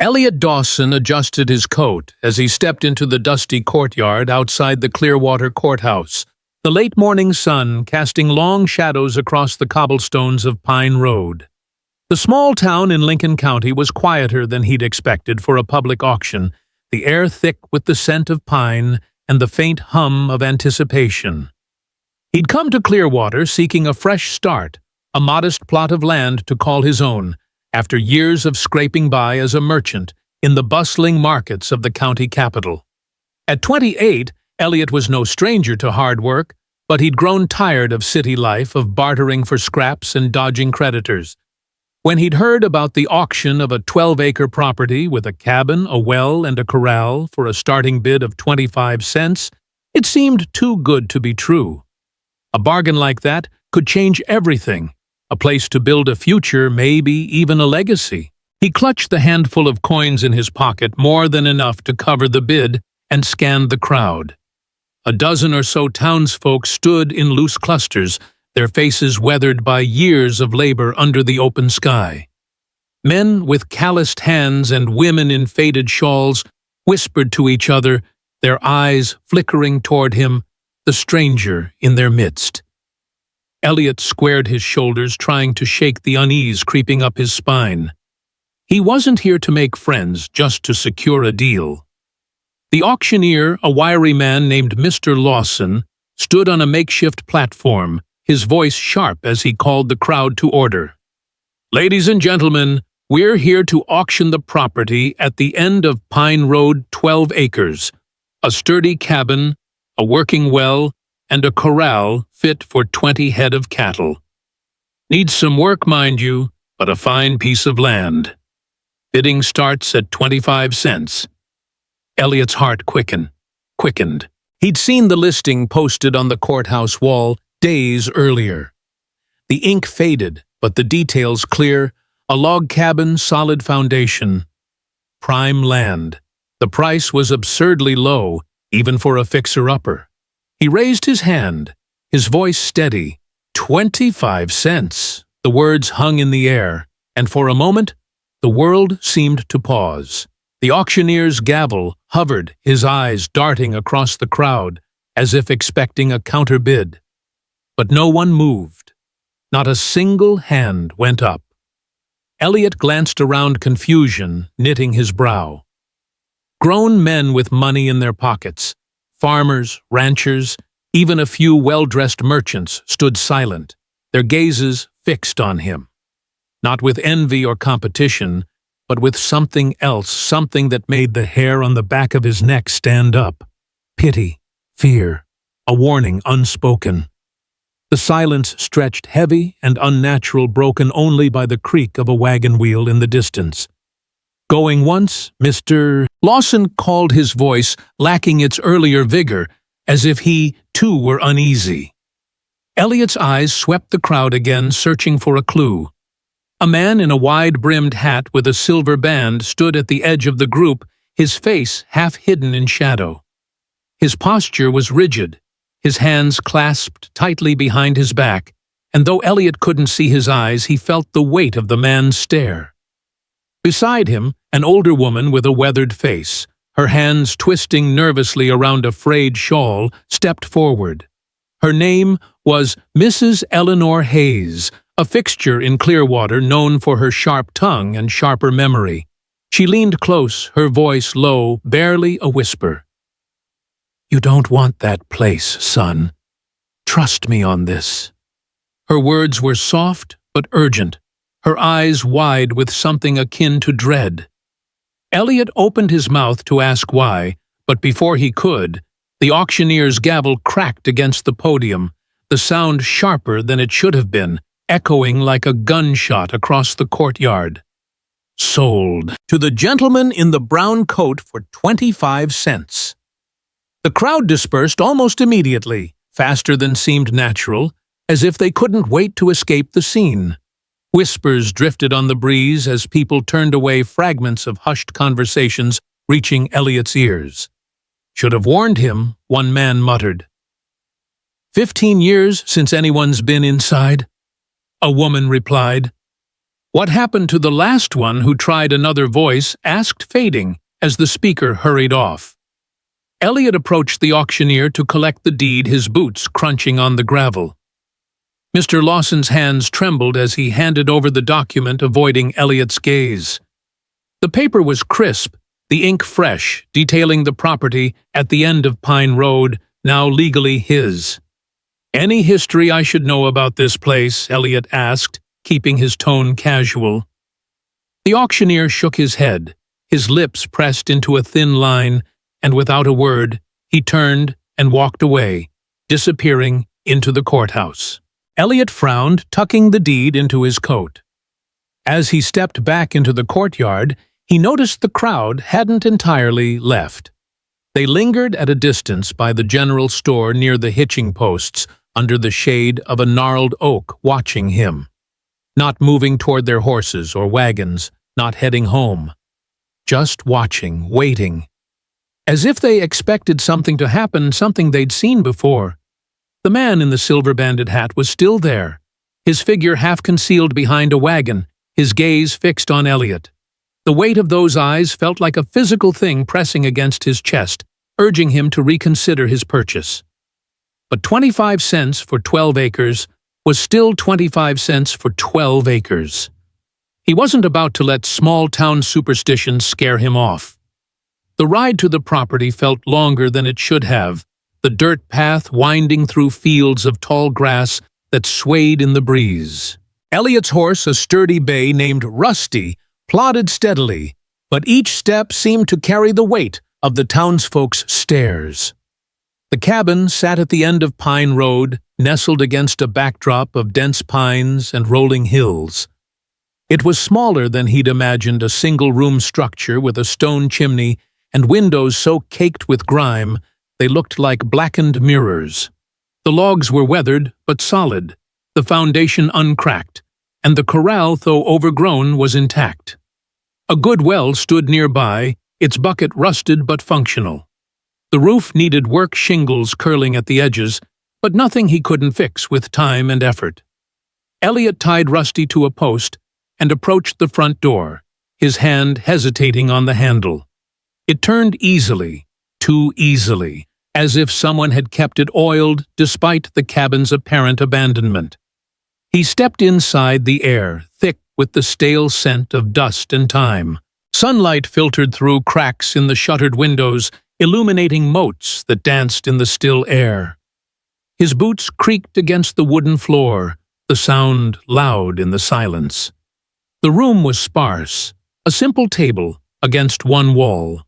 Elliot Dawson adjusted his coat as he stepped into the dusty courtyard outside the Clearwater courthouse, the late morning sun casting long shadows across the cobblestones of Pine Road. The small town in Lincoln County was quieter than he'd expected for a public auction, the air thick with the scent of pine and the faint hum of anticipation. He'd come to Clearwater seeking a fresh start, a modest plot of land to call his own, after years of scraping by as a merchant in the bustling markets of the county capital. At 28, Elliot was no stranger to hard work, but he'd grown tired of city life, of bartering for scraps and dodging creditors. When he'd heard about the auction of a 12-acre property with a cabin, a well, and a corral for a starting bid of 25 cents, it seemed too good to be true. A bargain like that could change everything. A place to build a future, maybe even a legacy. He clutched the handful of coins in his pocket, more than enough to cover the bid, and scanned the crowd. A dozen or so townsfolk stood in loose clusters, their faces weathered by years of labor under the open sky. Men with calloused hands and women in faded shawls whispered to each other, their eyes flickering toward him, the stranger in their midst. Elliot squared his shoulders, trying to shake the unease creeping up his spine. He wasn't here to make friends, just to secure a deal. The auctioneer, a wiry man named Mr. Lawson, stood on a makeshift platform, his voice sharp as he called the crowd to order. "Ladies and gentlemen, we're here to auction the property at the end of Pine Road, 12 acres, a sturdy cabin, a working well, and a corral fit for 20 head of cattle. Needs some work, mind you, but a fine piece of land. Bidding starts at 25 cents. Elliot's heart quickened. He'd seen the listing posted on the courthouse wall days earlier. The ink faded, but the details clear: a log cabin, solid foundation. Prime land. The price was absurdly low, even for a fixer-upper. He raised his hand, his voice steady. 25 cents. The words hung in the air, and for a moment, the world seemed to pause. The auctioneer's gavel hovered, his eyes darting across the crowd, as if expecting a counterbid. But no one moved. Not a single hand went up. Elliot glanced around, confusion knitting his brow. Grown men with money in their pockets, farmers, ranchers, even a few well-dressed merchants stood silent, their gazes fixed on him. Not with envy or competition, but with something else, something that made the hair on the back of his neck stand up. Pity, fear, a warning unspoken. The silence stretched heavy and unnatural, broken only by the creak of a wagon wheel in the distance. "Going once, Mr. Lawson," called, his voice lacking its earlier vigor, as if he, too, were uneasy. Elliot's eyes swept the crowd again, searching for a clue. A man in a wide-brimmed hat with a silver band stood at the edge of the group, his face half hidden in shadow. His posture was rigid, his hands clasped tightly behind his back, and though Elliot couldn't see his eyes, he felt the weight of the man's stare. Beside him, an older woman with a weathered face, her hands twisting nervously around a frayed shawl, stepped forward. Her name was Mrs. Eleanor Hayes, a fixture in Clearwater known for her sharp tongue and sharper memory. She leaned close, her voice low, barely a whisper. "You don't want that place, son. Trust me on this." Her words were soft but urgent, her eyes wide with something akin to dread. Elliot opened his mouth to ask why, but before he could, the auctioneer's gavel cracked against the podium, the sound sharper than it should have been, echoing like a gunshot across the courtyard. "Sold to the gentleman in the brown coat for 25 cents. The crowd dispersed almost immediately, faster than seemed natural, as if they couldn't wait to escape the scene. Whispers drifted on the breeze as people turned away, fragments of hushed conversations reaching Elliot's ears. "Should have warned him," one man muttered. 15 years since anyone's been inside," a woman replied. "What happened to the last one who tried?" another voice asked, fading as the speaker hurried off. Elliot approached the auctioneer to collect the deed, his boots crunching on the gravel. Mr. Lawson's hands trembled as he handed over the document, avoiding Elliot's gaze. The paper was crisp, the ink fresh, detailing the property at the end of Pine Road, now legally his. "Any history I should know about this place?" Elliot asked, keeping his tone casual. The auctioneer shook his head, his lips pressed into a thin line, and without a word, he turned and walked away, disappearing into the courthouse. Elliot frowned, tucking the deed into his coat. As he stepped back into the courtyard, he noticed the crowd hadn't entirely left. They lingered at a distance by the general store near the hitching posts, under the shade of a gnarled oak, watching him. Not moving toward their horses or wagons, not heading home. Just watching, waiting. As if they expected something to happen, something they'd seen before. The man in the silver-banded hat was still there, his figure half concealed behind a wagon, his gaze fixed on Elliot. The weight of those eyes felt like a physical thing pressing against his chest, urging him to reconsider his purchase. But 25 cents for 12 acres was still 25 cents for 12 acres. He wasn't about to let small-town superstitions scare him off. The ride to the property felt longer than it should have, the dirt path winding through fields of tall grass that swayed in the breeze. Elliot's horse, a sturdy bay named Rusty, plodded steadily, but each step seemed to carry the weight of the townsfolk's stares. The cabin sat at the end of Pine Road, nestled against a backdrop of dense pines and rolling hills. It was smaller than he'd imagined, a single-room structure with a stone chimney and windows so caked with grime they looked like blackened mirrors. The logs were weathered but solid, the foundation uncracked, and the corral, though overgrown, was intact. A good well stood nearby, its bucket rusted but functional. The roof needed work, shingles curling at the edges, but nothing he couldn't fix with time and effort. Elliot tied Rusty to a post and approached the front door, his hand hesitating on the handle. It turned easily, too easily, as if someone had kept it oiled despite the cabin's apparent abandonment. He stepped inside, the air thick with the stale scent of dust and time. Sunlight filtered through cracks in the shuttered windows, illuminating motes that danced in the still air. His boots creaked against the wooden floor, the sound loud in the silence. The room was sparse, a simple table against one wall.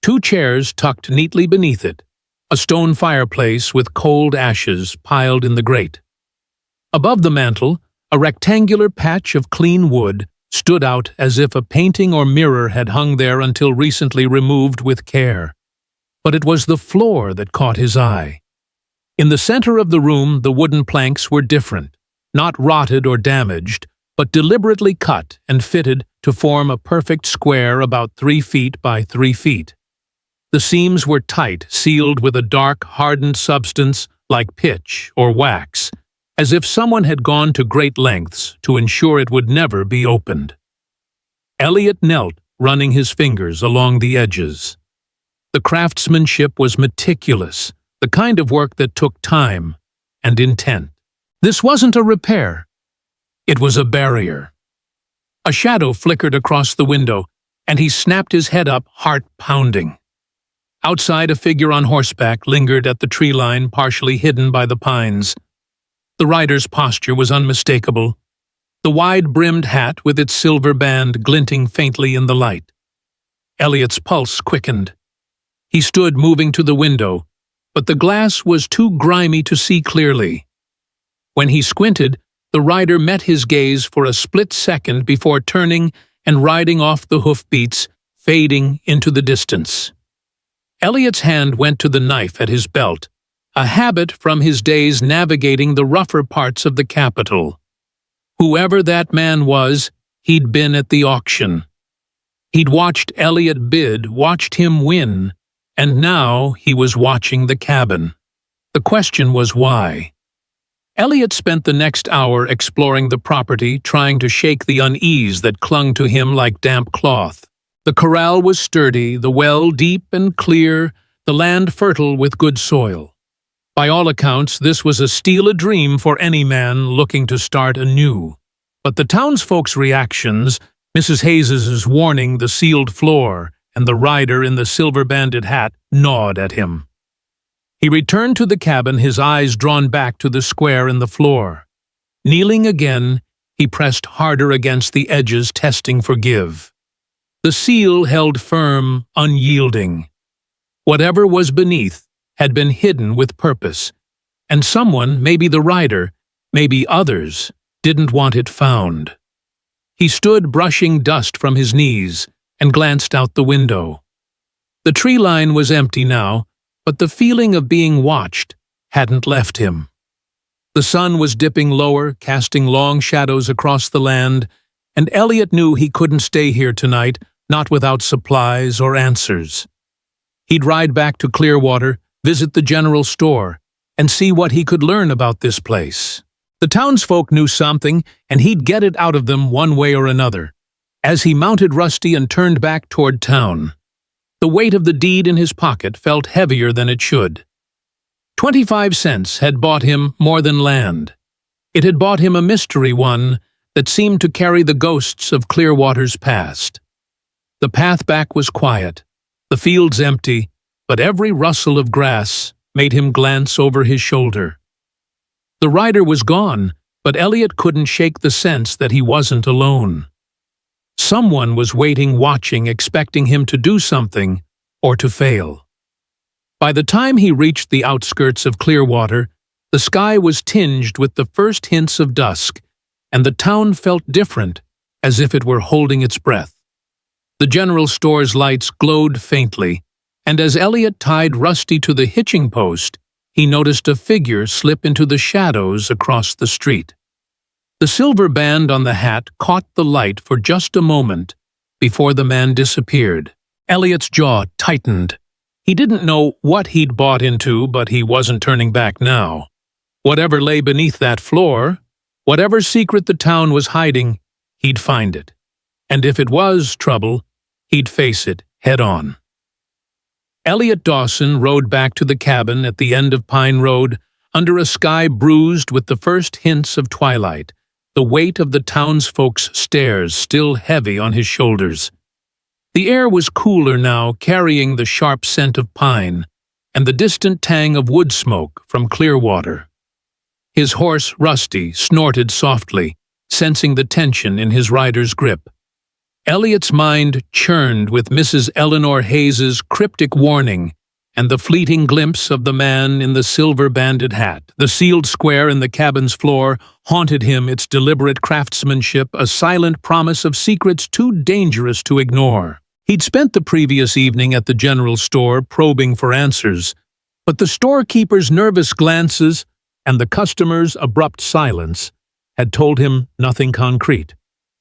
2 chairs tucked neatly beneath it, a stone fireplace with cold ashes piled in the grate. Above the mantel, a rectangular patch of clean wood stood out as if a painting or mirror had hung there until recently removed with care. But it was the floor that caught his eye. In the center of the room, the wooden planks were different, not rotted or damaged, but deliberately cut and fitted to form a perfect square about 3 feet by 3 feet. The seams were tight, sealed with a dark, hardened substance like pitch or wax, as if someone had gone to great lengths to ensure it would never be opened. Elliot knelt, running his fingers along the edges. The craftsmanship was meticulous, the kind of work that took time and intent. This wasn't a repair. It was a barrier. A shadow flickered across the window, and he snapped his head up, heart pounding. Outside, a figure on horseback lingered at the tree line, partially hidden by the pines. The rider's posture was unmistakable, the wide-brimmed hat with its silver band glinting faintly in the light. Elliot's pulse quickened. He stood, moving to the window, but the glass was too grimy to see clearly. When he squinted, the rider met his gaze for a split second before turning and riding off the hoofbeats, fading into the distance. Elliot's hand went to the knife at his belt, a habit from his days navigating the rougher parts of the capital. Whoever that man was, he'd been at the auction. He'd watched Elliot bid, watched him win, and now he was watching the cabin. The question was why. Elliot spent the next hour exploring the property, trying to shake the unease that clung to him like damp cloth. The corral was sturdy, the well deep and clear, the land fertile with good soil. By all accounts, this was a steal-a-dream for any man looking to start anew. But the townsfolk's reactions, Mrs. Hayes's warning, the sealed floor, and the rider in the silver-banded hat gnawed at him. He returned to the cabin, his eyes drawn back to the square in the floor. Kneeling again, he pressed harder against the edges, testing for give. The seal held firm, unyielding. Whatever was beneath had been hidden with purpose, and someone, maybe the rider, maybe others, didn't want it found. He stood brushing dust from his knees and glanced out the window. The tree line was empty now, but the feeling of being watched hadn't left him. The sun was dipping lower, casting long shadows across the land, and Elliot knew he couldn't stay here tonight, not without supplies or answers. He'd ride back to Clearwater, visit the general store, and see what he could learn about this place. The townsfolk knew something, and he'd get it out of them one way or another. As he mounted Rusty and turned back toward town, the weight of the deed in his pocket felt heavier than it should. 25 cents had bought him more than land. It had bought him a mystery one that seemed to carry the ghosts of Clearwater's past. The path back was quiet, the fields empty, but every rustle of grass made him glance over his shoulder. The rider was gone, but Elliot couldn't shake the sense that he wasn't alone. Someone was waiting, watching, expecting him to do something or to fail. By the time he reached the outskirts of Clearwater, the sky was tinged with the first hints of dusk, and the town felt different, as if it were holding its breath. The general store's lights glowed faintly, and as Elliot tied Rusty to the hitching post, he noticed a figure slip into the shadows across the street. The silver band on the hat caught the light for just a moment before the man disappeared. Elliot's jaw tightened. He didn't know what he'd bought into, but he wasn't turning back now. Whatever lay beneath that floor, whatever secret the town was hiding, he'd find it. And if it was trouble, he'd face it head-on. Elliot Dawson rode back to the cabin at the end of Pine Road under a sky bruised with the first hints of twilight, the weight of the townsfolk's stares still heavy on his shoulders. The air was cooler now, carrying the sharp scent of pine and the distant tang of wood smoke from Clearwater. His horse, Rusty, snorted softly, sensing the tension in his rider's grip. Elliot's mind churned with Mrs. Eleanor Hayes's cryptic warning and the fleeting glimpse of the man in the silver-banded hat. The sealed square in the cabin's floor haunted him, its deliberate craftsmanship a silent promise of secrets too dangerous to ignore. He'd spent the previous evening at the general store probing for answers, but the storekeeper's nervous glances and the customer's abrupt silence had told him nothing concrete,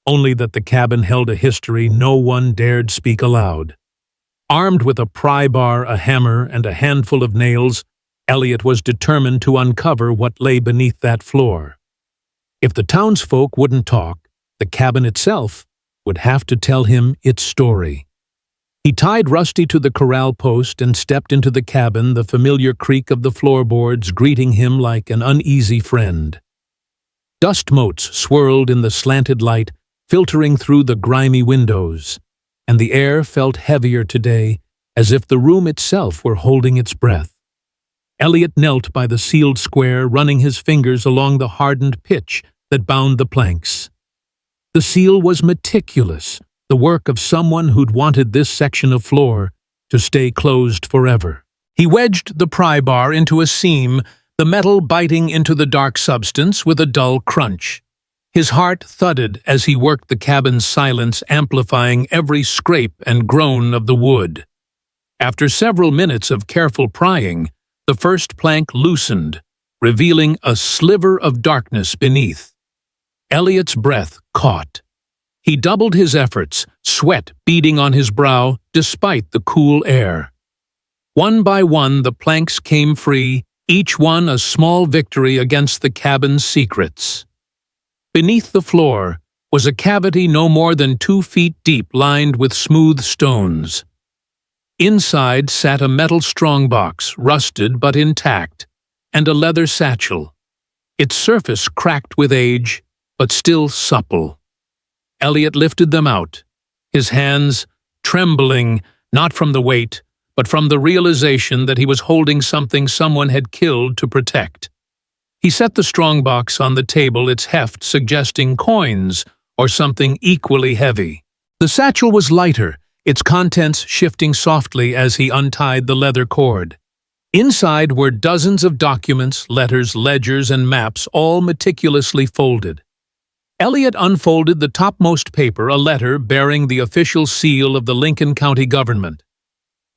only that the cabin held a history no one dared speak aloud. Armed with a pry bar, a hammer, and a handful of nails, Elliot was determined to uncover what lay beneath that floor. If the townsfolk wouldn't talk, the cabin itself would have to tell him its story. He tied Rusty to the corral post and stepped into the cabin, the familiar creak of the floorboards greeting him like an uneasy friend. Dust motes swirled in the slanted light, filtering through the grimy windows, and the air felt heavier today, as if the room itself were holding its breath. Elliot knelt by the sealed square, running his fingers along the hardened pitch that bound the planks. The seal was meticulous, the work of someone who'd wanted this section of floor to stay closed forever. He wedged the pry bar into a seam, the metal biting into the dark substance with a dull crunch. His heart thudded as he worked the cabin's silence, amplifying every scrape and groan of the wood. After several minutes of careful prying, the first plank loosened, revealing a sliver of darkness beneath. Elliot's breath caught. He doubled his efforts, sweat beading on his brow despite the cool air. One by one the planks came free, each one a small victory against the cabin's secrets. Beneath the floor was a cavity no more than 2 feet deep lined with smooth stones. Inside sat a metal strongbox, rusted but intact, and a leather satchel, its surface cracked with age, but still supple. Elliot lifted them out, his hands trembling not from the weight, but from the realization that he was holding something someone had killed to protect. He set the strongbox on the table, its heft suggesting coins or something equally heavy. The satchel was lighter, its contents shifting softly as he untied the leather cord. Inside were dozens of documents, letters, ledgers, and maps, all meticulously folded. Elliot unfolded the topmost paper, a letter bearing the official seal of the Lincoln County government.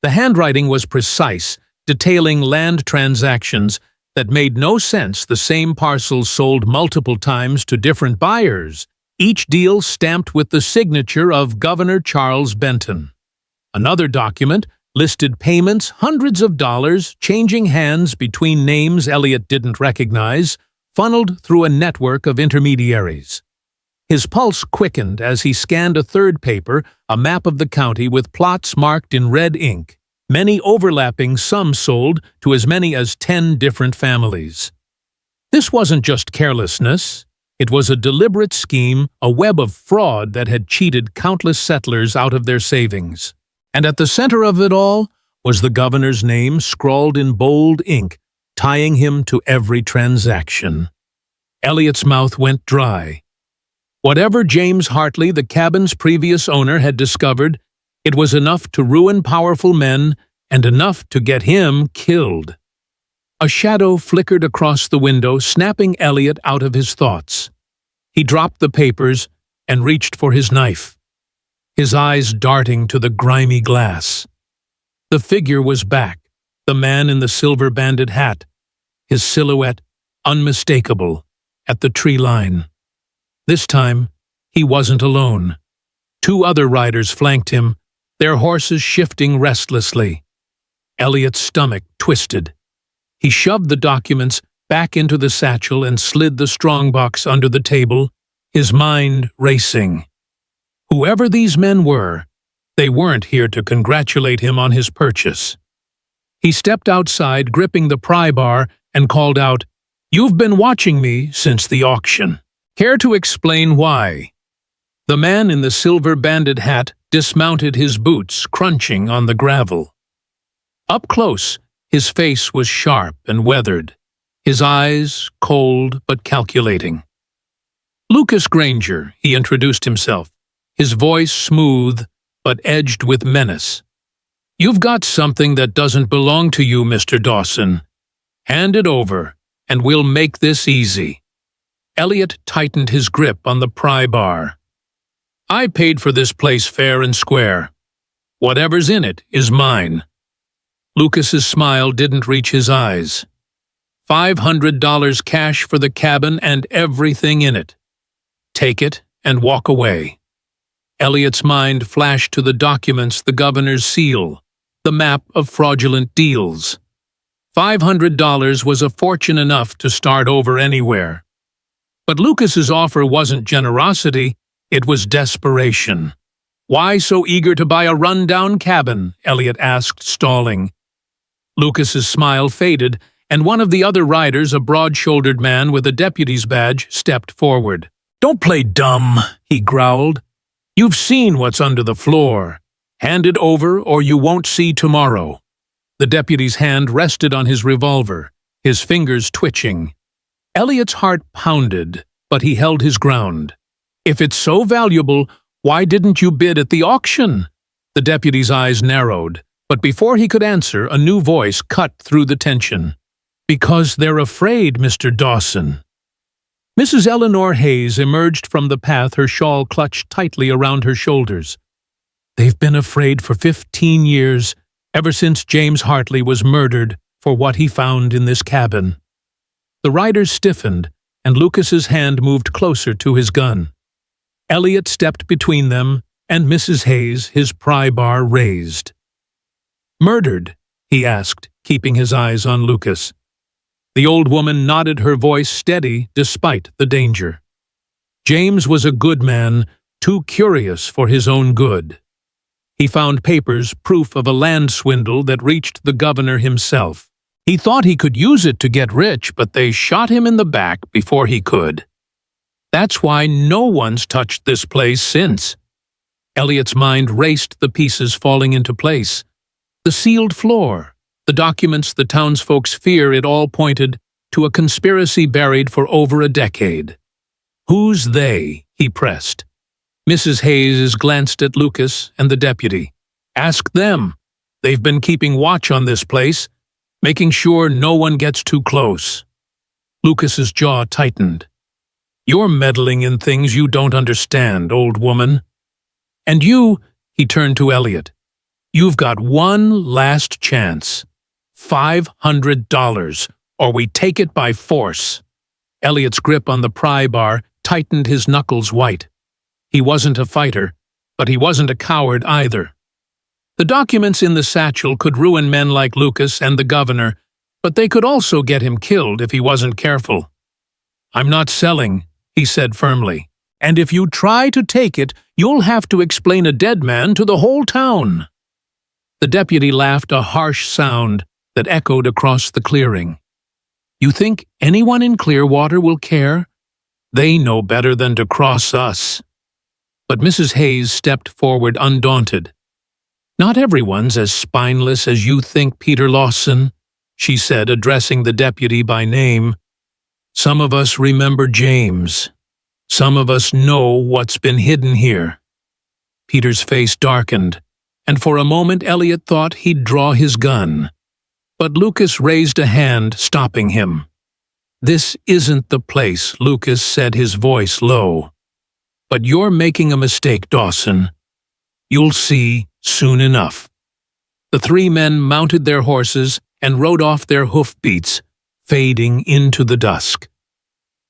The handwriting was precise, detailing land transactions that made no sense. The same parcels sold multiple times to different buyers, each deal stamped with the signature of Governor Charles Benton. Another document listed payments, hundreds of dollars, changing hands between names Elliot didn't recognize, funneled through a network of intermediaries. His pulse quickened as he scanned a third paper, a map of the county with plots marked in red ink, many overlapping, some sold to as many as 10 different families. This wasn't just carelessness. It was a deliberate scheme, a web of fraud that had cheated countless settlers out of their savings. And at the center of it all was the governor's name scrawled in bold ink, tying him to every transaction. Elliot's mouth went dry. Whatever James Hartley, the cabin's previous owner, had discovered, it was enough to ruin powerful men and enough to get him killed. A shadow flickered across the window, snapping Elliot out of his thoughts. He dropped the papers and reached for his knife, his eyes darting to the grimy glass. The figure was back, the man in the silver-banded hat, his silhouette unmistakable at the tree line. This time, he wasn't alone. 2 other riders flanked him, their horses shifting restlessly. Elliot's stomach twisted. He shoved the documents back into the satchel and slid the strongbox under the table, his mind racing. Whoever these men were, they weren't here to congratulate him on his purchase. He stepped outside, gripping the pry bar, and called out, "You've been watching me since the auction. Care to explain why?" The man in the silver-banded hat dismounted, his boots crunching on the gravel. Up close, his face was sharp and weathered, his eyes cold but calculating. "Lucas Granger," he introduced himself, his voice smooth but edged with menace. "You've got something that doesn't belong to you, Mr. Dawson. Hand it over, and we'll make this easy." Elliot tightened his grip on the pry bar. "I paid for this place fair and square. Whatever's in it is mine." Lucas's smile didn't reach his eyes. $500 cash for the cabin and everything in it. Take it and walk away. Elliot's mind flashed to the documents, the governor's seal, the map of fraudulent deals. $500 was a fortune enough to start over anywhere. But Lucas's offer wasn't generosity, it was desperation. "Why so eager to buy a run-down cabin?" Elliot asked, stalling. Lucas's smile faded, and one of the other riders, a broad-shouldered man with a deputy's badge, stepped forward. "Don't play dumb," he growled. "You've seen what's under the floor. Hand it over or you won't see tomorrow." The deputy's hand rested on his revolver, his fingers twitching. Elliot's heart pounded, but he held his ground. "If it's so valuable, why didn't you bid at the auction?" The deputy's eyes narrowed, but before he could answer, a new voice cut through the tension. "Because they're afraid, Mr. Dawson." Mrs. Eleanor Hayes emerged from the path, her shawl clutched tightly around her shoulders. "They've been afraid for 15 years, ever since James Hartley was murdered for what he found in this cabin." The riders stiffened, and Lucas's hand moved closer to his gun. Elliot stepped between them, and Mrs. Hayes, his pry bar raised. "Murdered?" he asked, keeping his eyes on Lucas. The old woman nodded, her voice steady despite the danger. James was a good man, too curious for his own good. He found papers, proof of a land swindle that reached the governor himself. He thought he could use it to get rich, but they shot him in the back before he could. That's why no one's touched this place since. Elliot's mind raced, the pieces falling into place. The sealed floor, the documents the townsfolk's fear, it all pointed to a conspiracy buried for over a decade. Who's they? He pressed. Mrs. Hayes glanced at Lucas and the deputy. Ask them. They've been keeping watch on this place, making sure no one gets too close. Lucas's jaw tightened. You're meddling in things you don't understand, old woman. And you, he turned to Elliot, you've got one last chance. $500, or we take it by force. Elliot's grip on the pry bar tightened, his knuckles white. He wasn't a fighter, but he wasn't a coward either. The documents in the satchel could ruin men like Lucas and the governor, but they could also get him killed if he wasn't careful. I'm not selling, he said firmly, and if you try to take it, you'll have to explain a dead man to the whole town. The deputy laughed, a harsh sound that echoed across the clearing. You think anyone in Clearwater will care? They know better than to cross us. But Mrs. Hayes stepped forward undaunted. Not everyone's as spineless as you think, Peter Lawson, she said, addressing the deputy by name. Some of us remember James. Some of us know what's been hidden here. Peter's face darkened, and for a moment Elliot thought he'd draw his gun. But Lucas raised a hand, stopping him. This isn't the place, Lucas said, his voice low. But you're making a mistake, Dawson. You'll see soon enough. The three men mounted their horses and rode off, their hoofbeats fading into the dusk.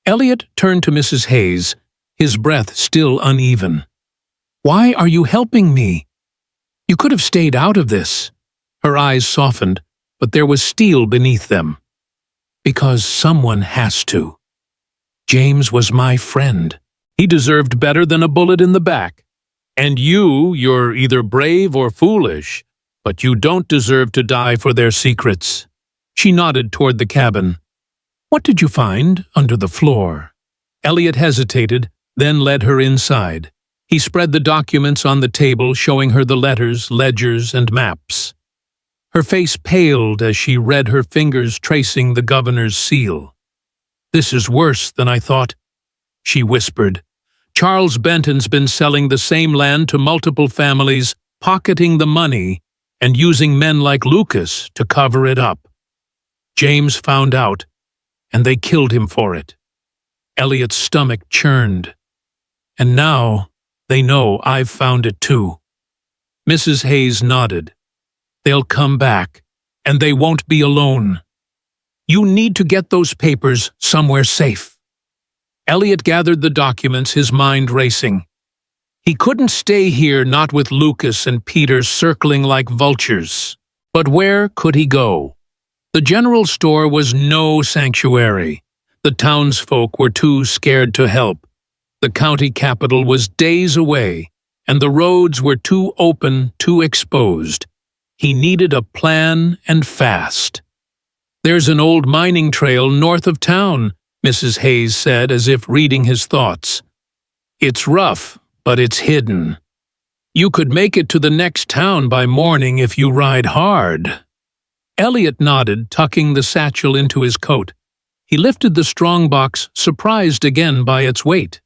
Elliot turned to Mrs. Hayes, his breath still uneven. Why are you helping me? You could have stayed out of this. Her eyes softened, but there was steel beneath them. Because someone has to. James was my friend. He deserved better than a bullet in the back. And you're either brave or foolish, but you don't deserve to die for their secrets. She nodded toward the cabin. What did you find under the floor? Elliot hesitated, then led her inside. He spread the documents on the table, showing her the letters, ledgers, and maps. Her face paled as she read, her fingers tracing the governor's seal. This is worse than I thought, she whispered. Charles Benton's been selling the same land to multiple families, pocketing the money, and using men like Lucas to cover it up. James found out, and they killed him for it. Elliot's stomach churned. And now they know I've found it too. Mrs. Hayes nodded. They'll come back, and they won't be alone. You need to get those papers somewhere safe. Elliot gathered the documents, his mind racing. He couldn't stay here, not with Lucas and Peter circling like vultures. But where could he go? The general store was no sanctuary. The townsfolk were too scared to help. The county capital was days away, and the roads were too open, too exposed. He needed a plan, and fast. There's an old mining trail north of town, Mrs. Hayes said, as if reading his thoughts. It's rough, but it's hidden. You could make it to the next town by morning if you ride hard. Elliot nodded, tucking the satchel into his coat. He lifted the strongbox, surprised again by its weight.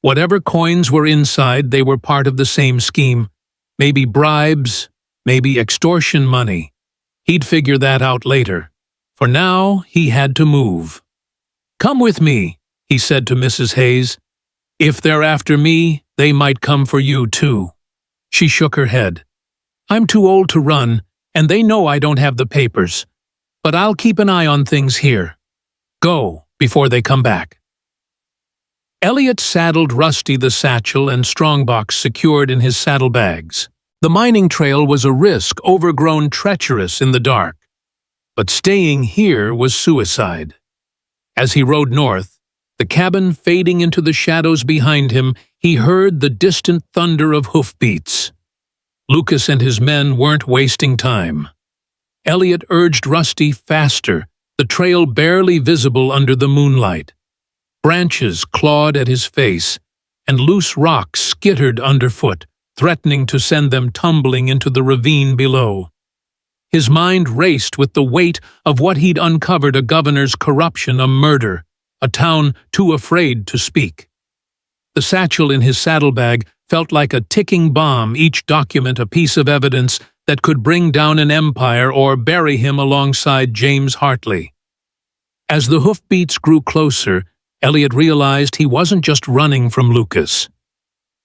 Whatever coins were inside, they were part of the same scheme. Maybe bribes, maybe extortion money. He'd figure that out later. For now, he had to move. Come with me, he said to Mrs. Hayes. If they're after me, they might come for you too. She shook her head. I'm too old to run, and they know I don't have the papers. But I'll keep an eye on things here. Go, before they come back. Elliot saddled Rusty, the satchel and strongbox secured in his saddlebags. The mining trail was a risk, overgrown, treacherous in the dark. but staying here was suicide. As he rode north, the cabin fading into the shadows behind him, he heard the distant thunder of hoofbeats. Lucas and his men weren't wasting time. Elliot urged Rusty faster, the trail barely visible under the moonlight. Branches clawed at his face, and loose rocks skittered underfoot, threatening to send them tumbling into the ravine below. His mind raced with the weight of what he'd uncovered: a governor's corruption, a murder, a town too afraid to speak. The satchel in his saddlebag felt like a ticking bomb, each document a piece of evidence that could bring down an empire or bury him alongside James Hartley. As the hoofbeats grew closer, Elliot realized he wasn't just running from Lucas.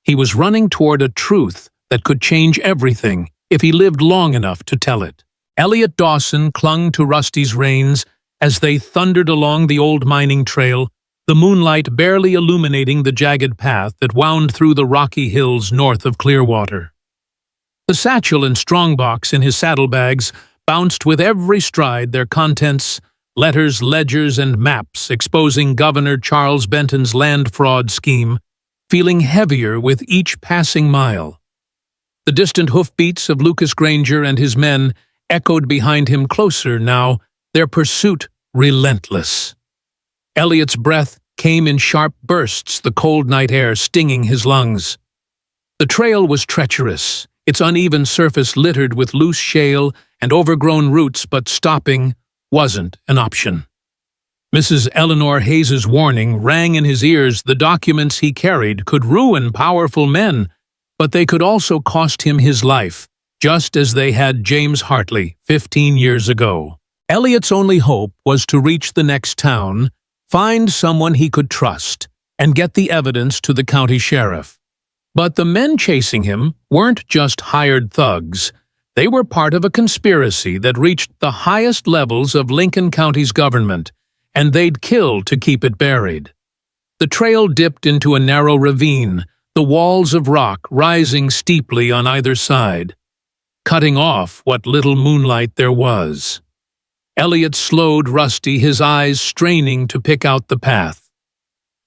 He was running toward a truth that could change everything if he lived long enough to tell it. Elliot Dawson clung to Rusty's reins as they thundered along the old mining trail, the moonlight barely illuminating the jagged path that wound through the rocky hills north of Clearwater. The satchel and strongbox in his saddlebags bounced with every stride, their contents, letters, ledgers, and maps exposing Governor Charles Benton's land fraud scheme, feeling heavier with each passing mile. The distant hoofbeats of Lucas Granger and his men echoed behind him, closer now, their pursuit relentless. Elliot's breath came in sharp bursts, the cold night air stinging his lungs. The trail was treacherous, its uneven surface littered with loose shale and overgrown roots, but stopping wasn't an option. Mrs. Eleanor Hayes's warning rang in his ears. The documents he carried could ruin powerful men, but they could also cost him his life, just as they had James Hartley 15 years ago. Elliot's only hope was to reach the next town, find someone he could trust, and get the evidence to the county sheriff. But the men chasing him weren't just hired thugs. They were part of a conspiracy that reached the highest levels of Lincoln County's government, and they'd kill to keep it buried. The trail dipped into a narrow ravine, the walls of rock rising steeply on either side, cutting off what little moonlight there was. Elliot slowed Rusty, his eyes straining to pick out the path.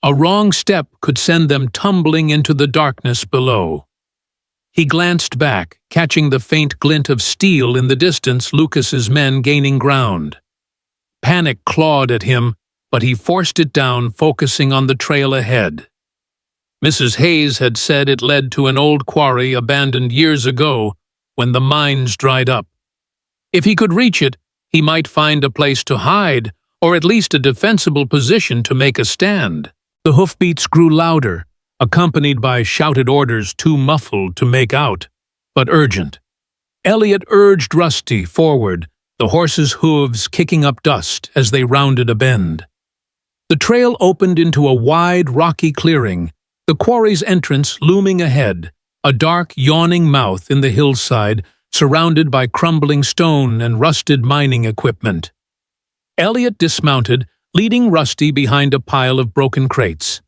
A wrong step could send them tumbling into the darkness below. He glanced back, catching the faint glint of steel in the distance, Lucas's men gaining ground. Panic clawed at him, but he forced it down, focusing on the trail ahead. Mrs. Hayes had said it led to an old quarry abandoned years ago when the mines dried up. If he could reach it, he might find a place to hide, or at least a defensible position to make a stand. The hoofbeats grew louder, accompanied by shouted orders too muffled to make out, but urgent. Elliot urged Rusty forward, the horses' hooves kicking up dust as they rounded a bend. The trail opened into a wide, rocky clearing, the quarry's entrance looming ahead, a dark, yawning mouth in the hillside, surrounded by crumbling stone and rusted mining equipment. Elliot dismounted, leading Rusty behind a pile of broken crates.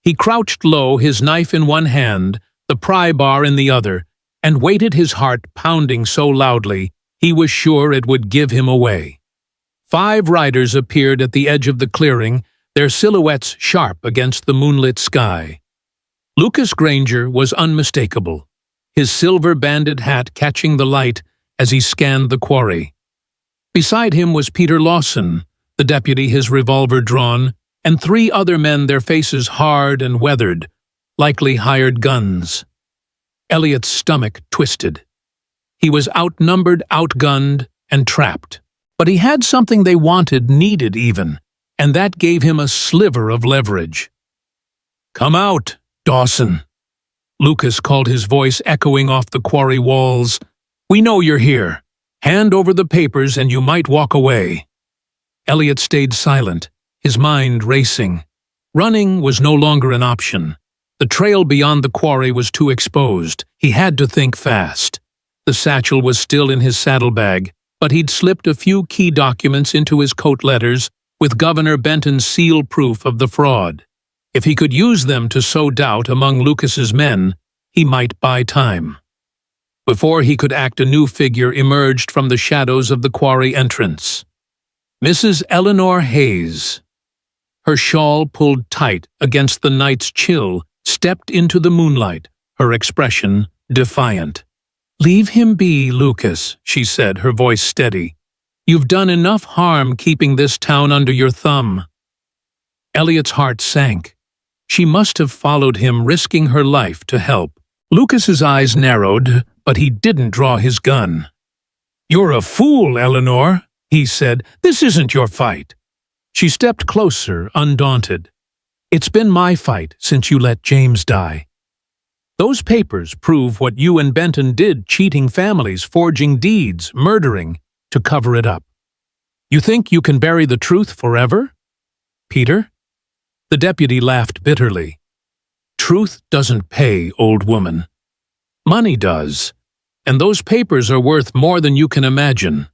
He crouched low, his knife in one hand, the pry bar in the other, and waited, his heart pounding so loudly he was sure it would give him away. 5 riders appeared at the edge of the clearing, their silhouettes sharp against the moonlit sky. Lucas Granger was unmistakable, his silver-banded hat catching the light as he scanned the quarry. Beside him was Peter Lawson, the deputy, his revolver drawn, and 3 other men, their faces hard and weathered, likely hired guns. Elliot's stomach twisted. He was outnumbered, outgunned, and trapped. But he had something they wanted, needed even, and that gave him a sliver of leverage. "Come out, Dawson," Lucas called, his voice echoing off the quarry walls. "We know you're here. Hand over the papers and you might walk away." Elliot stayed silent, his mind racing. Running was no longer an option. The trail beyond the quarry was too exposed. He had to think fast. The satchel was still in his saddlebag, but he'd slipped a few key documents into his coat letters with Governor Benton's seal proof of the fraud. If he could use them to sow doubt among Lucas's men, he might buy time. Before he could act, a new figure emerged from the shadows of the quarry entrance. Mrs. Eleanor Hayes, her shawl pulled tight against the night's chill, stepped into the moonlight, her expression defiant. "Leave him be, Lucas," she said, her voice steady. "You've done enough harm keeping this town under your thumb." Elliot's heart sank. She must have followed him, risking her life to help. Lucas's eyes narrowed, but he didn't draw his gun. "You're a fool, Eleanor," he said. "This isn't your fight." She stepped closer, undaunted. "It's been my fight since you let James die. Those papers prove what you and Benton did, cheating families, forging deeds, murdering, to cover it up. You think you can bury the truth forever, Peter?" The deputy laughed bitterly. "Truth doesn't pay, old woman. Money does, and those papers are worth more than you can imagine."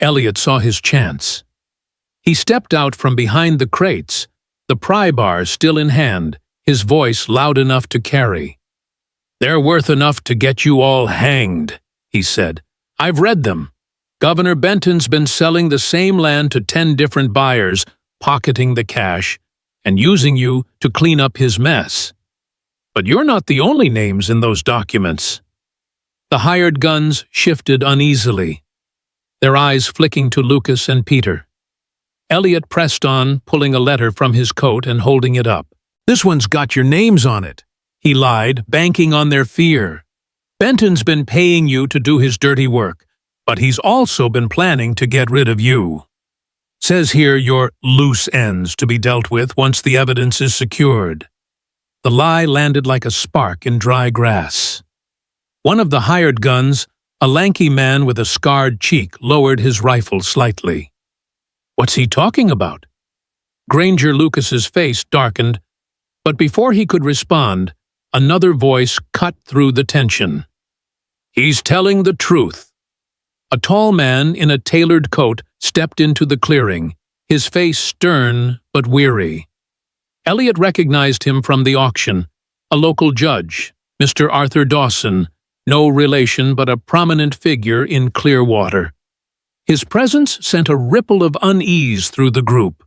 Elliot saw his chance. He stepped out from behind the crates, the pry bar still in hand, his voice loud enough to carry. "They're worth enough to get you all hanged," he said. "I've read them. Governor Benton's been selling the same land to 10 different buyers, pocketing the cash, and using you to clean up his mess. But you're not the only names in those documents." The hired guns shifted uneasily, their eyes flicking to Lucas and Peter. Elliot pressed on, pulling a letter from his coat and holding it up. "This one's got your names on it," he lied, banking on their fear. "Benton's been paying you to do his dirty work, but he's also been planning to get rid of you. Says here you're loose ends to be dealt with once the evidence is secured." The lie landed like a spark in dry grass. One of the hired guns, a lanky man with a scarred cheek, lowered his rifle slightly. "What's he talking about?" Granger Lucas's face darkened, but before he could respond, another voice cut through the tension. "He's telling the truth." A tall man in a tailored coat stepped into the clearing, his face stern but weary. Elliot recognized him from the auction, a local judge, Mr. Arthur Dawson, no relation but a prominent figure in Clearwater. His presence sent a ripple of unease through the group.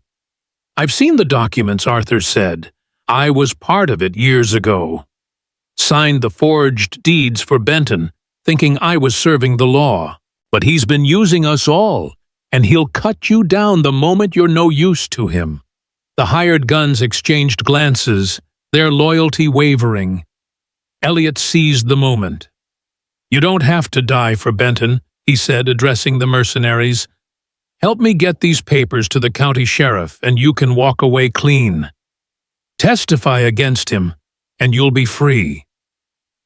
"I've seen the documents," Arthur said. "I was part of it years ago. Signed the forged deeds for Benton, thinking I was serving the law. But he's been using us all, and he'll cut you down the moment you're no use to him." The hired guns exchanged glances, their loyalty wavering. Elliot seized the moment. "You don't have to die for Benton," he said, addressing the mercenaries. "Help me get these papers to the county sheriff, and you can walk away clean. Testify against him, and you'll be free."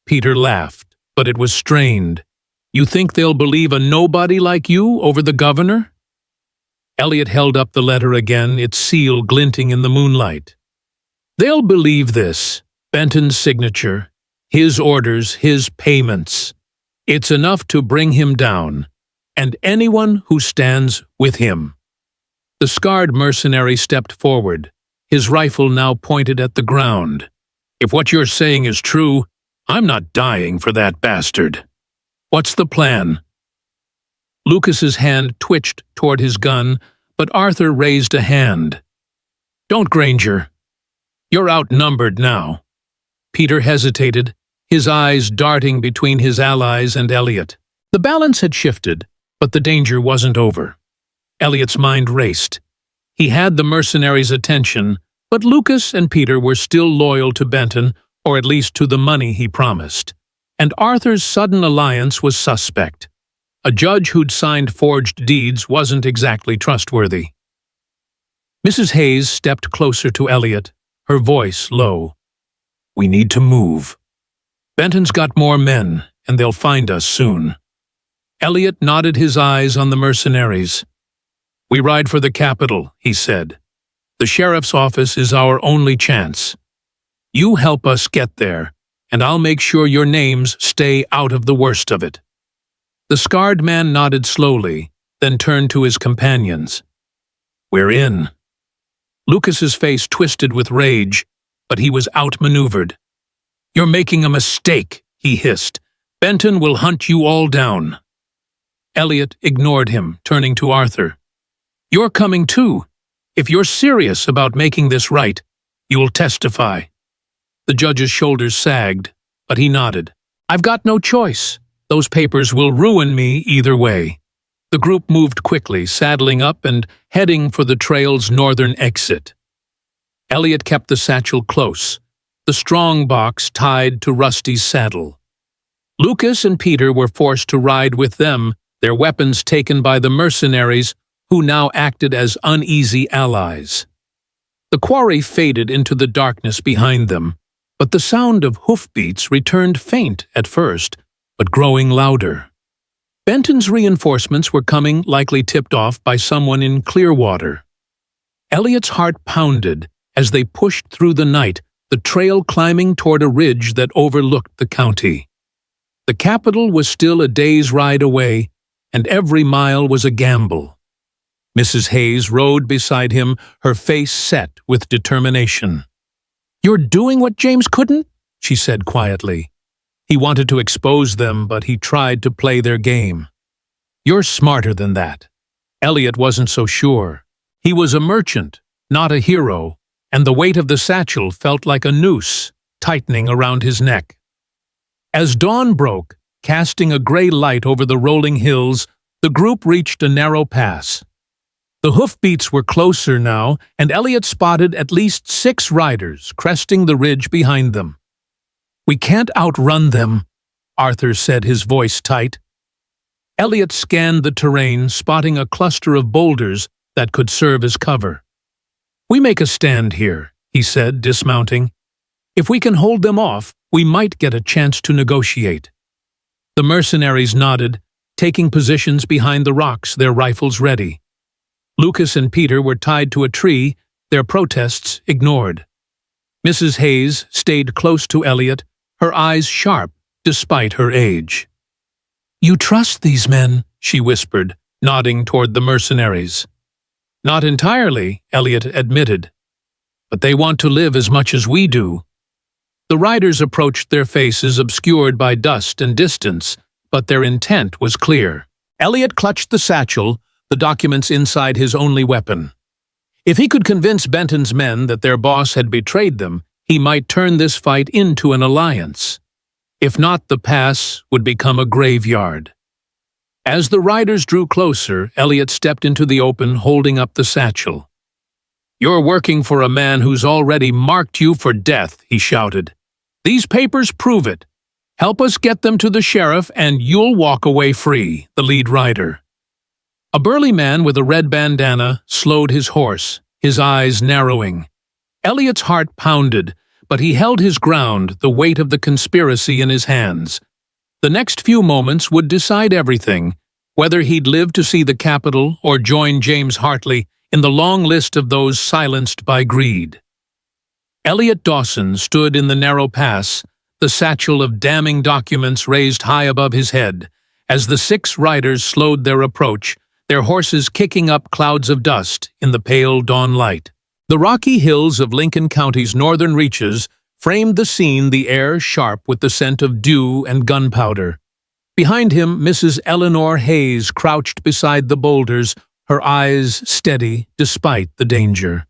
Peter laughed, but it was strained. "You think they'll believe a nobody like you over the governor?" Elliot held up the letter again, its seal glinting in the moonlight. "They'll believe this. Benton's signature, his orders, his payments. It's enough to bring him down, and anyone who stands with him." The scarred mercenary stepped forward, his rifle now pointed at the ground. "If what you're saying is true, I'm not dying for that bastard. What's the plan?" Lucas's hand twitched toward his gun, but Arthur raised a hand. "Don't, Granger. You're outnumbered now." Peter hesitated, his eyes darting between his allies and Elliot. The balance had shifted, but the danger wasn't over. Elliot's mind raced. He had the mercenaries' attention, but Lucas and Peter were still loyal to Benton, or at least to the money he promised. And Arthur's sudden alliance was suspect. A judge who'd signed forged deeds wasn't exactly trustworthy. Mrs. Hayes stepped closer to Elliot, her voice low. "We need to move. Benton's got more men, and they'll find us soon." Elliot nodded his eyes on the mercenaries. "We ride for the capital," he said. "The sheriff's office is our only chance. You help us get there, and I'll make sure your names stay out of the worst of it." The scarred man nodded slowly, then turned to his companions. "We're in." Lucas's face twisted with rage, but he was outmaneuvered. "You're making a mistake," he hissed. "Benton will hunt you all down." Elliot ignored him, turning to Arthur. You're coming too. If you're serious about making this right, you will testify." The judge's shoulders sagged, but he nodded. "I've got no choice. Those papers will ruin me either way." The group moved quickly, saddling up and heading for the trail's northern exit. Elliot kept the satchel close, the strong box tied to Rusty's saddle. Lucas and Peter were forced to ride with them, their weapons taken by the mercenaries who now acted as uneasy allies. The quarry faded into the darkness behind them, but the sound of hoofbeats returned faint at first, but growing louder. Benton's reinforcements were coming, likely tipped off by someone in Clearwater. Elliot's heart pounded as they pushed through the night, the trail climbing toward a ridge that overlooked the county. The capital was still a day's ride away, and every mile was a gamble. Mrs. Hayes rode beside him, her face set with determination. "You're doing what James couldn't?" she said quietly. He wanted to expose them, but he tried to play their game. "You're smarter than that." Elliot wasn't so sure. He was a merchant, not a hero, and the weight of the satchel felt like a noose tightening around his neck. As dawn broke, casting a gray light over the rolling hills, the group reached a narrow pass. The hoofbeats were closer now, and Elliot spotted at least 6 riders cresting the ridge behind them. "We can't outrun them," Arthur said, his voice tight. Elliot scanned the terrain, spotting a cluster of boulders that could serve as cover. "We make a stand here," he said, dismounting. "If we can hold them off, we might get a chance to negotiate." The mercenaries nodded, taking positions behind the rocks, their rifles ready. Lucas and Peter were tied to a tree, their protests ignored. Mrs. Hayes stayed close to Elliot, her eyes sharp despite her age. "You trust these men?" she whispered, nodding toward the mercenaries. "Not entirely," Elliot admitted. "But they want to live as much as we do." The riders approached, their faces obscured by dust and distance, but their intent was clear. Elliot clutched the satchel, the documents inside his only weapon. If he could convince Benton's men that their boss had betrayed them, he might turn this fight into an alliance. If not, the pass would become a graveyard. As the riders drew closer, Elliot stepped into the open, holding up the satchel. "You're working for a man who's already marked you for death," he shouted. "These papers prove it. Help us get them to the sheriff and you'll walk away free," the lead rider. A burly man with a red bandana slowed his horse, his eyes narrowing. Elliot's heart pounded, but he held his ground, the weight of the conspiracy in his hands. The next few moments would decide everything, whether he'd live to see the capital or join James Hartley in the long list of those silenced by greed. Elliot Dawson stood in the narrow pass, the satchel of damning documents raised high above his head, as the 6 riders slowed their approach, their horses kicking up clouds of dust in the pale dawn light. The rocky hills of Lincoln County's northern reaches framed the scene, the air sharp with the scent of dew and gunpowder. Behind him, Mrs. Eleanor Hayes crouched beside the boulders, her eyes steady despite the danger.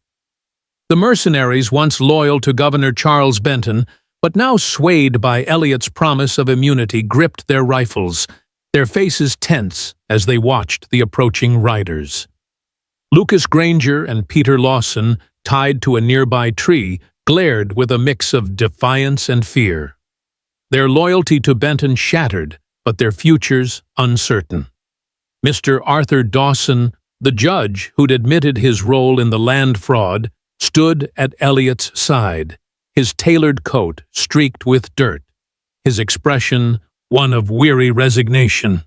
The mercenaries, once loyal to Governor Charles Benton, but now swayed by Elliot's promise of immunity, gripped their rifles, their faces tense as they watched the approaching riders. Lucas Granger and Peter Lawson, tied to a nearby tree, glared with a mix of defiance and fear. Their loyalty to Benton shattered, but their futures uncertain. Mr. Arthur Dawson, the judge who'd admitted his role in the land fraud, stood at Elliot's side, his tailored coat streaked with dirt, his expression one of weary resignation.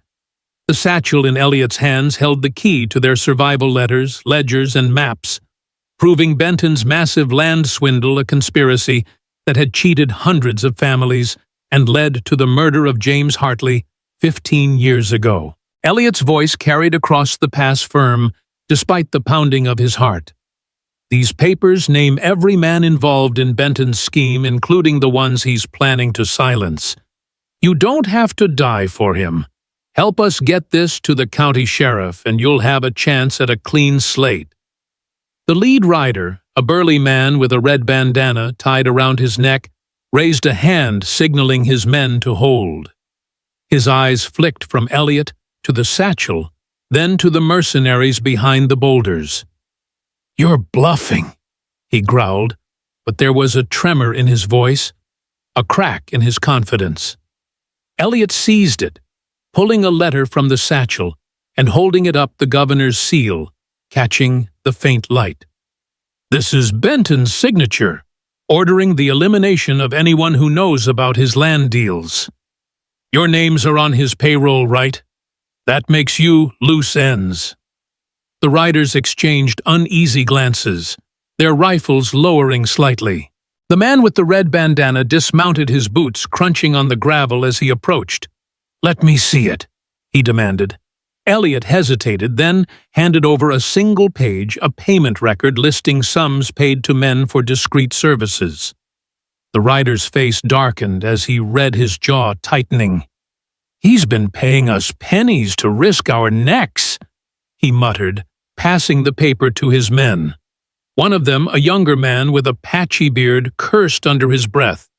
The satchel in Elliot's hands held the key to their survival letters, ledgers, and maps, proving Benton's massive land swindle a conspiracy that had cheated hundreds of families and led to the murder of James Hartley 15 years ago. Elliot's voice carried across the pass firm, despite the pounding of his heart. "These papers name every man involved in Benton's scheme, including the ones he's planning to silence. You don't have to die for him. Help us get this to the county sheriff, and you'll have a chance at a clean slate." The lead rider, a burly man with a red bandana tied around his neck, raised a hand signaling his men to hold. His eyes flicked from Elliot to the satchel, then to the mercenaries behind the boulders. "You're bluffing," he growled, but there was a tremor in his voice, a crack in his confidence. Elliot seized it, pulling a letter from the satchel and holding it up the governor's seal, catching the faint light. "This is Benton's signature, ordering the elimination of anyone who knows about his land deals. Your names are on his payroll, right? That makes you loose ends." The riders exchanged uneasy glances, their rifles lowering slightly. The man with the red bandana dismounted, his boots crunching on the gravel as he approached. "Let me see it," he demanded. Elliot hesitated, then handed over a single page, a payment record listing sums paid to men for discreet services. The rider's face darkened as he read, his jaw tightening. "He's been paying us pennies to risk our necks," he muttered, passing the paper to his men. One of them, a younger man with a patchy beard, cursed under his breath.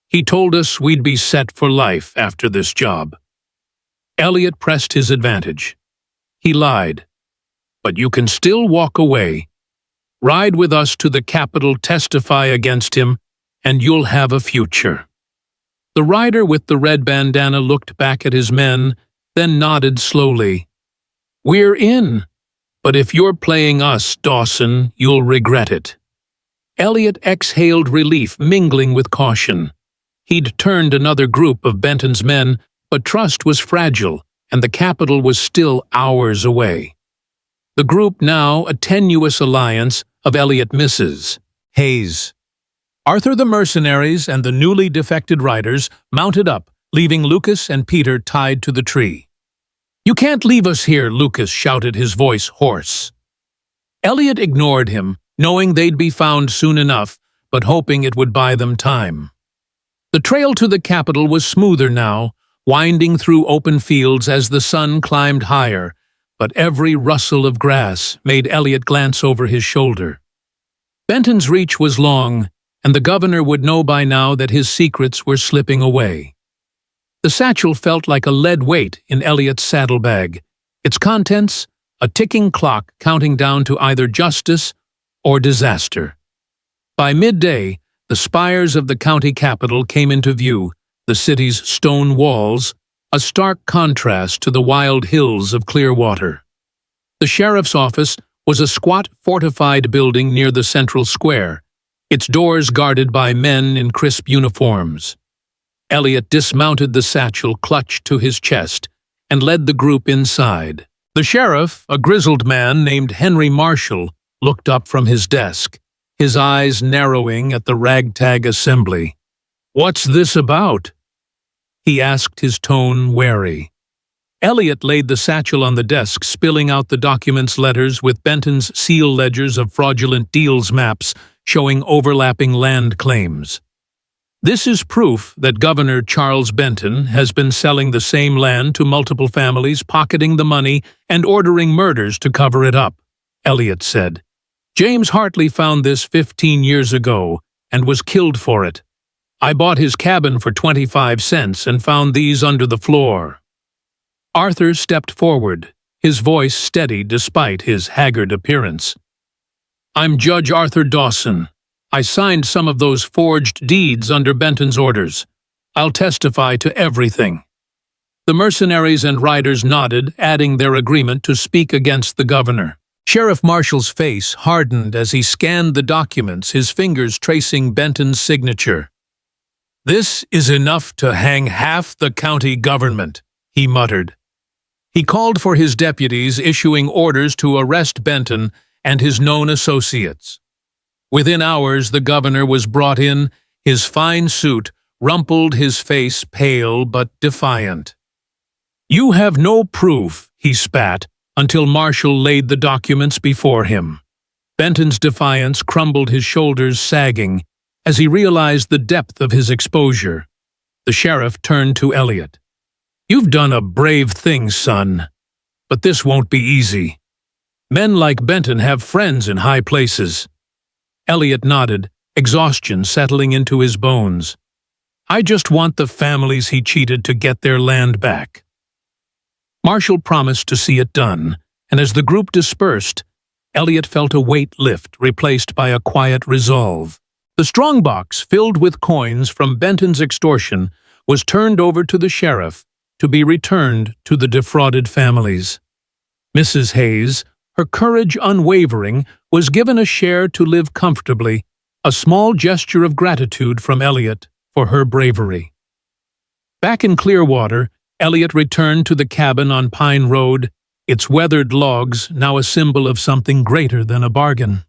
"He told us we'd be set for life after this job." Elliot pressed his advantage. He lied. "But you can still walk away. Ride with us to the capital, testify against him, and you'll have a future." The rider with the red bandana looked back at his men, then nodded slowly. "We're in. But if you're playing us, Dawson, you'll regret it." Elliot exhaled relief, mingling with caution. He'd turned another group of Benton's men, but trust was fragile, and the capital was still hours away. The group now a tenuous alliance of Elliot misses. Hayes. Arthur, the mercenaries, and the newly defected riders mounted up, leaving Lucas and Peter tied to the tree. "You can't leave us here," Lucas shouted, his voice hoarse. Elliot ignored him, knowing they'd be found soon enough, but hoping it would buy them time. The trail to the capital was smoother now, winding through open fields as the sun climbed higher, but every rustle of grass made Elliot glance over his shoulder. Benton's reach was long, and the governor would know by now that his secrets were slipping away. The satchel felt like a lead weight in Elliot's saddlebag, its contents a ticking clock counting down to either justice or disaster. By midday, the spires of the county capital came into view, the city's stone walls, a stark contrast to the wild hills of Clearwater. The sheriff's office was a squat, fortified building near the central square, its doors guarded by men in crisp uniforms. Elliot dismounted the satchel clutched to his chest and led the group inside. The sheriff, a grizzled man named Henry Marshall, looked up from his desk, his eyes narrowing at the ragtag assembly. "What's this about?" he asked, his tone wary. Elliot laid the satchel on the desk, spilling out the documents, letters with Benton's seal ledgers of fraudulent deals maps showing overlapping land claims. "This is proof that Governor Charles Benton has been selling the same land to multiple families, pocketing the money and ordering murders to cover it up," Elliot said. "James Hartley found this 15 years ago and was killed for it. I bought his cabin for 25 cents and found these under the floor." Arthur stepped forward, his voice steady despite his haggard appearance. "I'm Judge Arthur Dawson. I signed some of those forged deeds under Benton's orders. I'll testify to everything." The mercenaries and riders nodded, adding their agreement to speak against the governor. Sheriff Marshall's face hardened as he scanned the documents, his fingers tracing Benton's signature. "This is enough to hang half the county government," he muttered. He called for his deputies, issuing orders to arrest Benton and his known associates. Within hours, the governor was brought in, his fine suit rumpled, his face pale but defiant. "You have no proof," he spat, until Marshall laid the documents before him. Benton's defiance crumbled, his shoulders sagging, as he realized the depth of his exposure. The sheriff turned to Elliot. "You've done a brave thing, son, but this won't be easy. Men like Benton have friends in high places." Elliot nodded, exhaustion settling into his bones. "I just want the families he cheated to get their land back." Marshall promised to see it done, and as the group dispersed, Elliot felt a weight lift replaced by a quiet resolve. The strongbox, filled with coins from Benton's extortion, was turned over to the sheriff to be returned to the defrauded families. Mrs. Hayes, her courage unwavering, was given a share to live comfortably, a small gesture of gratitude from Elliot for her bravery. Back in Clearwater, Elliot returned to the cabin on Pine Road, its weathered logs now a symbol of something greater than a bargain.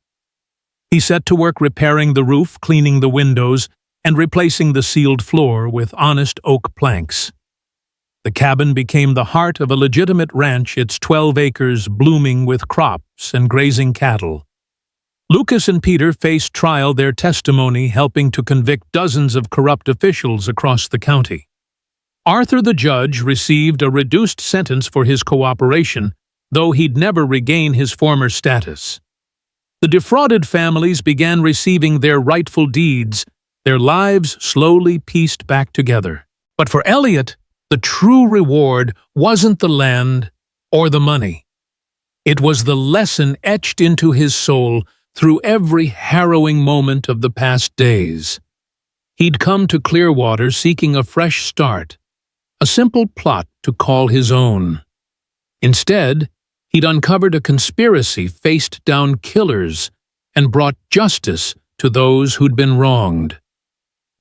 He set to work repairing the roof, cleaning the windows, and replacing the sealed floor with honest oak planks. The cabin became the heart of a legitimate ranch, its 12 acres blooming with crops and grazing cattle. Lucas and Peter faced trial, their testimony helping to convict dozens of corrupt officials across the county. Arthur the judge received a reduced sentence for his cooperation, though he'd never regain his former status. The defrauded families began receiving their rightful deeds, their lives slowly pieced back together. But for Elliot, the true reward wasn't the land or the money. It was the lesson etched into his soul through every harrowing moment of the past days. He'd come to Clearwater seeking a fresh start, a simple plot to call his own. Instead, he'd uncovered a conspiracy, faced down killers, and brought justice to those who'd been wronged.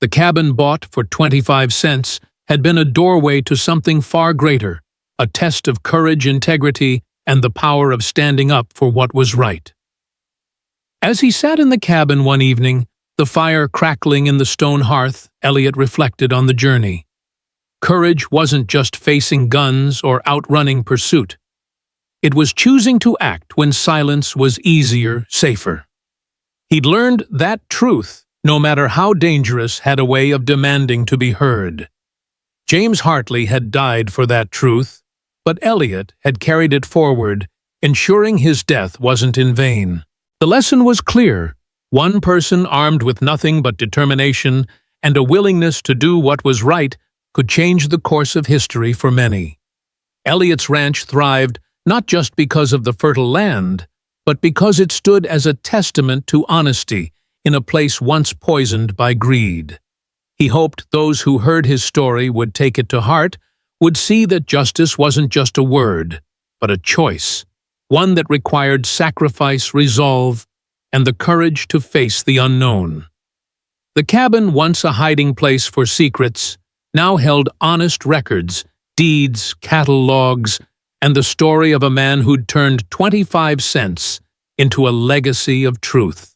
The cabin bought for 25 cents had been a doorway to something far greater, a test of courage, integrity, and the power of standing up for what was right. As he sat in the cabin one evening, the fire crackling in the stone hearth, Elliot reflected on the journey. Courage wasn't just facing guns or outrunning pursuit. It was choosing to act when silence was easier, safer. He'd learned that truth, no matter how dangerous, had a way of demanding to be heard. James Hartley had died for that truth, but Elliot had carried it forward, ensuring his death wasn't in vain. The lesson was clear. One person armed with nothing but determination and a willingness to do what was right could change the course of history for many. Elliot's ranch thrived not just because of the fertile land, but because it stood as a testament to honesty in a place once poisoned by greed. He hoped those who heard his story would take it to heart, would see that justice wasn't just a word, but a choice, one that required sacrifice, resolve, and the courage to face the unknown. The cabin, once a hiding place for secrets, now held honest records, deeds, cattle logs, and the story of a man who'd turned 25 cents into a legacy of truth.